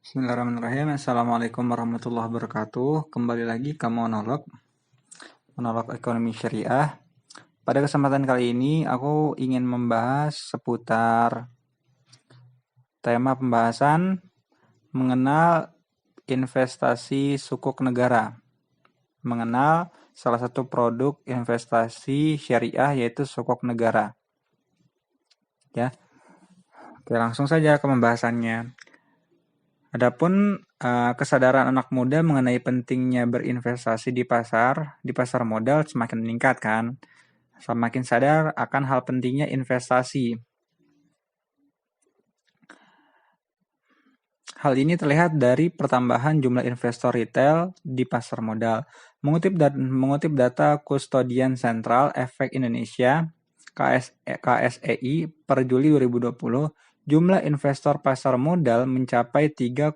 Bismillahirrahmanirrahim. Assalamualaikum warahmatullahi wabarakatuh. Kembali lagi ke monolog ekonomi syariah. Pada kesempatan kali ini aku ingin membahas seputar tema pembahasan mengenal investasi sukuk negara. Mengenal salah satu produk investasi syariah yaitu sukuk negara. Ya. Oke, langsung saja ke pembahasannya. Adapun kesadaran anak muda mengenai pentingnya berinvestasi di pasar modal semakin meningkat kan. Semakin sadar akan hal pentingnya investasi. Hal ini terlihat dari pertambahan jumlah investor retail di pasar modal. Mengutip data Kustodian Sentral Efek Indonesia KSEI per Juli 2020, jumlah investor pasar modal mencapai 3,02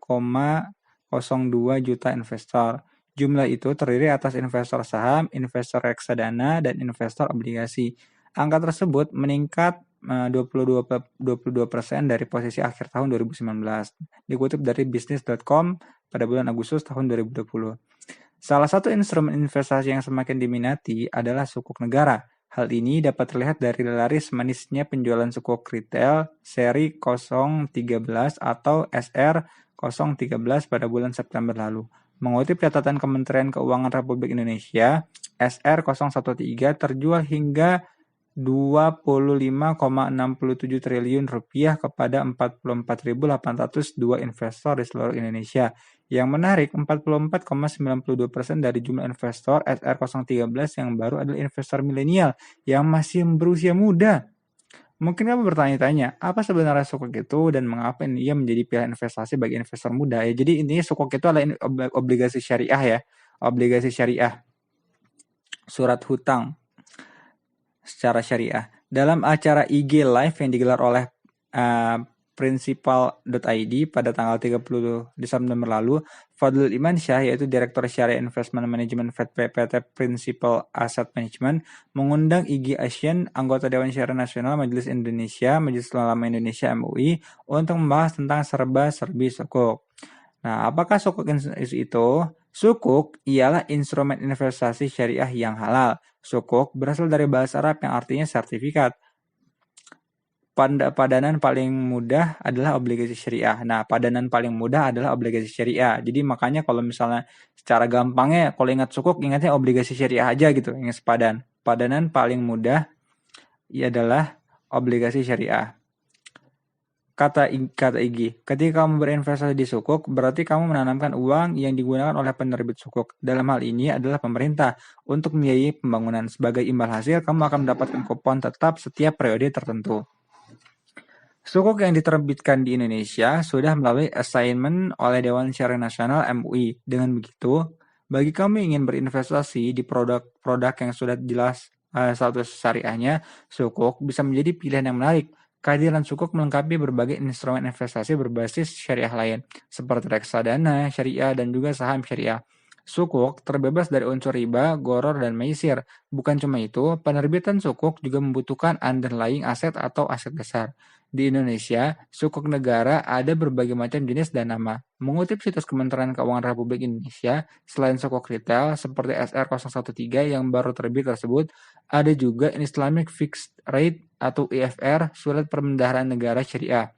juta investor. Jumlah itu terdiri atas investor saham, investor reksadana, dan investor obligasi. Angka tersebut meningkat 22% dari posisi akhir tahun 2019. Dikutip dari bisnis.com pada bulan Agustus tahun 2020. Salah satu instrumen investasi yang semakin diminati adalah sukuk negara. Hal ini dapat terlihat dari laris manisnya penjualan sukuk retail seri 013 atau SR013 pada bulan September lalu. Mengutip catatan Kementerian Keuangan Republik Indonesia, SR013 terjual hingga 25,67 triliun rupiah kepada 44.802 investor di seluruh Indonesia. Yang menarik, 44,92% dari jumlah investor SR013 yang baru adalah investor milenial yang masih berusia muda. Mungkin kamu bertanya-tanya, apa sebenarnya sukuk itu dan mengapa ia menjadi pilihan investasi bagi investor muda? Ya, jadi intinya sukuk itu adalah obligasi syariah ya, obligasi syariah, surat hutang secara syariah. Dalam acara IG Live yang digelar oleh Principal.id pada tanggal 30 Desember lalu, Fadlul Iman Syah, yaitu Direktur Syariah Investment Management PT Principal Asset Management, mengundang IG Asian, anggota Dewan Syariah Nasional Majelis Indonesia, Majelis Ulama Indonesia MUI, untuk membahas tentang serba-serbi sukuk. Nah, apakah sukuk itu? Sukuk ialah instrumen investasi syariah yang halal. Sukuk berasal dari bahasa Arab yang artinya sertifikat. Padanan paling mudah adalah obligasi syariah. Nah, padanan paling mudah adalah obligasi syariah. Jadi makanya kalau misalnya secara gampangnya, kalau ingat sukuk, ingatnya obligasi syariah aja gitu, ingat sepadan. Padanan paling mudah adalah obligasi syariah. Kata Igi, ketika kamu berinvestasi di sukuk, berarti kamu menanamkan uang yang digunakan oleh penerbit sukuk. Dalam hal ini adalah pemerintah untuk membiayai pembangunan. Sebagai imbal hasil, kamu akan mendapatkan kupon tetap setiap periode tertentu. Sukuk yang diterbitkan di Indonesia sudah melalui assignment oleh Dewan Syariah Nasional MUI. Dengan begitu, bagi kamu yang ingin berinvestasi di produk-produk yang sudah jelas status syariahnya, sukuk bisa menjadi pilihan yang menarik. Kehadiran sukuk melengkapi berbagai instrumen investasi berbasis syariah lain, seperti reksadana, syariah, dan juga saham syariah. Sukuk terbebas dari unsur riba, goror, dan maisir. Bukan cuma itu, penerbitan sukuk juga membutuhkan underlying aset atau aset dasar. Di Indonesia, sukuk negara ada berbagai macam jenis dan nama. Mengutip situs Kementerian Keuangan Republik Indonesia, selain sukuk retail seperti SR013 yang baru terbit tersebut, ada juga Islamic Fixed Rate atau IFR, surat perbendaharaan negara syariah.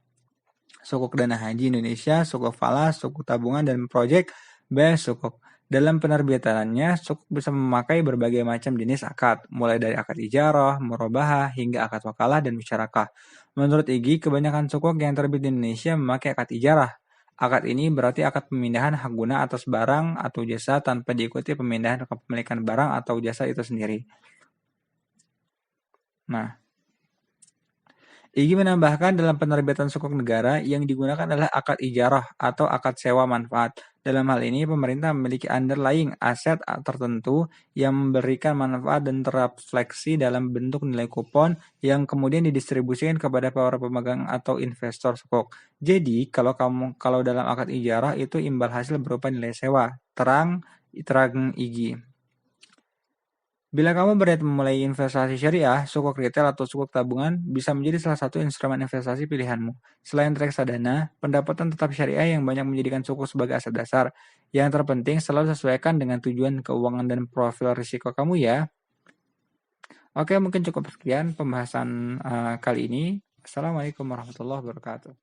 Sukuk dana haji Indonesia, sukuk falas, sukuk tabungan, dan project based sukuk. Dalam penerbitannya, sukuk bisa memakai berbagai macam jenis akad, mulai dari akad ijarah, murabahah, hingga akad wakalah dan musyarakah. Menurut Igi, kebanyakan sukuk yang terbit di Indonesia memakai akad ijarah. Akad ini berarti akad pemindahan hak guna atas barang atau jasa tanpa diikuti pemindahan kepemilikan barang atau jasa itu sendiri. Nah, Igi menambahkan dalam penerbitan sukuk negara yang digunakan adalah akad ijarah atau akad sewa manfaat. Dalam hal ini, pemerintah memiliki underlying aset tertentu yang memberikan manfaat dan terrefleksi dalam bentuk nilai kupon yang kemudian didistribusikan kepada para pemegang atau investor sukuk. Jadi, kalau dalam akad ijarah itu imbal hasil berupa nilai sewa, terang Igi. Bila kamu berniat memulai investasi syariah, sukuk retail atau sukuk tabungan bisa menjadi salah satu instrumen investasi pilihanmu. Selain reksadana, pendapatan tetap syariah yang banyak menjadikan sukuk sebagai aset dasar. Yang terpenting selalu sesuaikan dengan tujuan keuangan dan profil risiko kamu ya. Oke, mungkin cukup sekian pembahasan kali ini. Assalamualaikum warahmatullahi wabarakatuh.